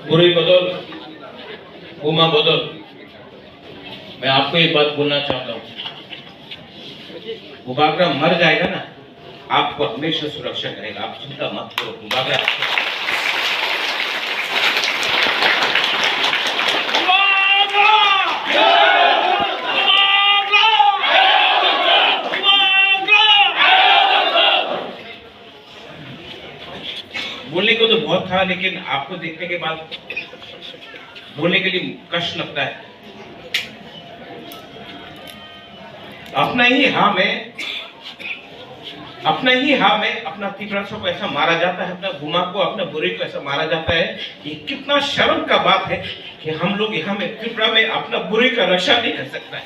बुरी बदौल, बुमा बदौल, मैं आपको एक बात बोलना चाहता हूँ, बुबागरा मर जाएगा ना, आपको हमेशा सुरक्षा करेगा, आप चिंता मत करो। बुबागरा बोलने को तो बहुत था, लेकिन आपको देखने के बाद बोलने के लिए कष्ट लगता है। अपना ही हाँ में अपना तीव्रता को ऐसा मारा जाता है, अपना गुमा को, अपना बुरी को ऐसा मारा जाता है। ये कितना शर्म का बात है कि हम लोग यहाँ में त्रिपुरा में अपना बुरी का रक्षा नहीं कर सकता है।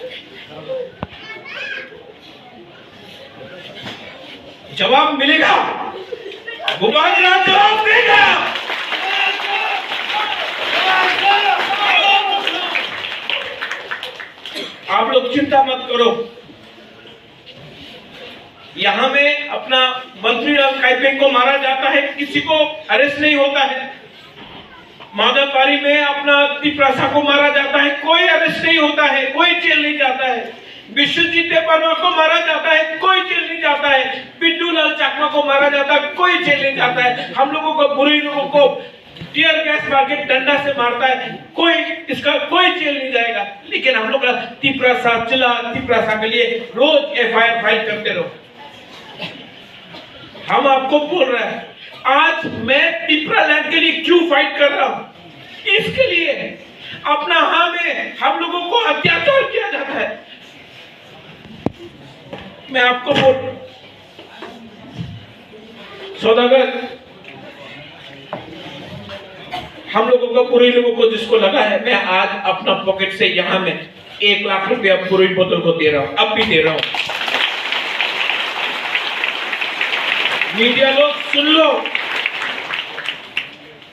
जवाब मिलेगा, बुबागरा जवाब देगा। आप लोग चिंता मत करो, यहां में अपना मंत्री लाल काइपेंग को मारा जाता है, किसी को अरेस्ट नहीं होता है। माधवबाड़ी में अपना तिप्रसा को मारा जाता है, कोई अरेस्ट नहीं होता है, कोई जेल नहीं जाता है। विश्वजीत देवबर्मा को मारा जाता है, कोई जेल नहीं जाता है। पिंटू लाल चाकमा को मारा जाता है, कोई जेल नहीं जाता है। हम लोगों को, बुरी लोगों को टीयर गैस मार के डंडा से मारता है, इसका कोई जेल नहीं जाएगा। लेकिन हम लोग तिप्रसा के लिए रोज एफआईआर फाइल करते रहो। हम आपको बोल रहे हैं, आज मैं तिपरा लैंड के लिए क्यों फाइट कर रहा हूं? इसके लिए अपना हाँ में हम लोगों को अत्याचार किया जाता है। मैं आपको बोल, सौदागर, हम लोगों को, पूरी लोगों को जिसको लगा है, मैं आज अपना पॉकेट से यहां में 1 लाख रुपया पूरी बोतल को दे रहा हूं, अब भी दे रहा हूं। मीडिया लोग सुन लो,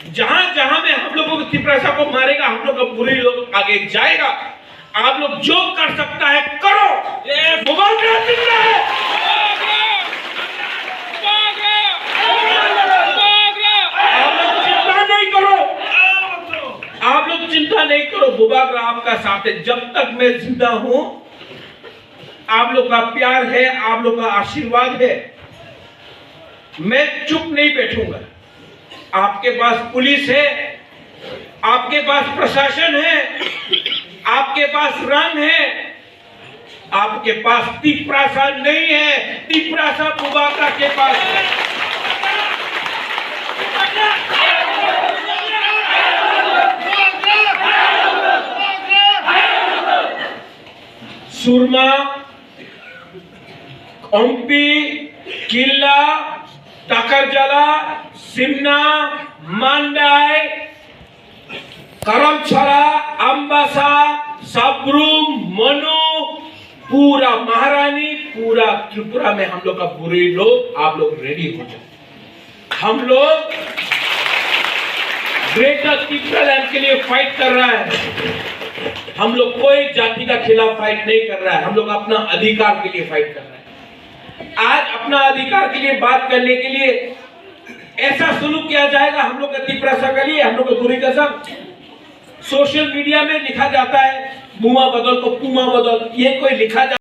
जहां जहां में हम लोगों को तिप्रसा को मारेगा, हम लोग का बुरी लोग आगे जाएगा। आप लोग जो कर सकता है करो। बुबागरा जिंदा है, आप लोग चिंता नहीं करो, आप लोग चिंता नहीं करो। बुबागरा आपका साथ है, जब तक मैं जिंदा हूं, आप लोग का प्यार है, आप लोग का आशीर्वाद है, मैं चुप नहीं बैठूंगा। आपके पास पुलिस है, आपके पास प्रशासन है, आपके पास रंग है, आपके पास तिप्रसा नहीं है, तिप्रसा बुबागरा के पास है। सुरमा, ओम्पी, किल्ला, टाकरजला, सिमना, मांडाई, करमछड़ा, अम्बासा, सबरूम, मनु, पूरा महारानी, पूरा त्रिपुरा में हम लोग का बुरे लोग, आप लोग रेडी हो जाए। हम लोग ग्रेटर त्रिपुरा लैंड के लिए फाइट कर रहा है। हम लोग कोई जाति का खिलाफ फाइट नहीं कर रहा है, हम लोग अपना अधिकार के लिए फाइट कर रहे हैं। आज अपना अधिकार के लिए बात करने के लिए ऐसा सुलूक किया जाएगा हम लोग का तिप्रसा के लिए, हम लोग का बुरी कसम। सोशल मीडिया में लिखा जाता है बुमा बदल को पुमा बदल, ये कोई लिखा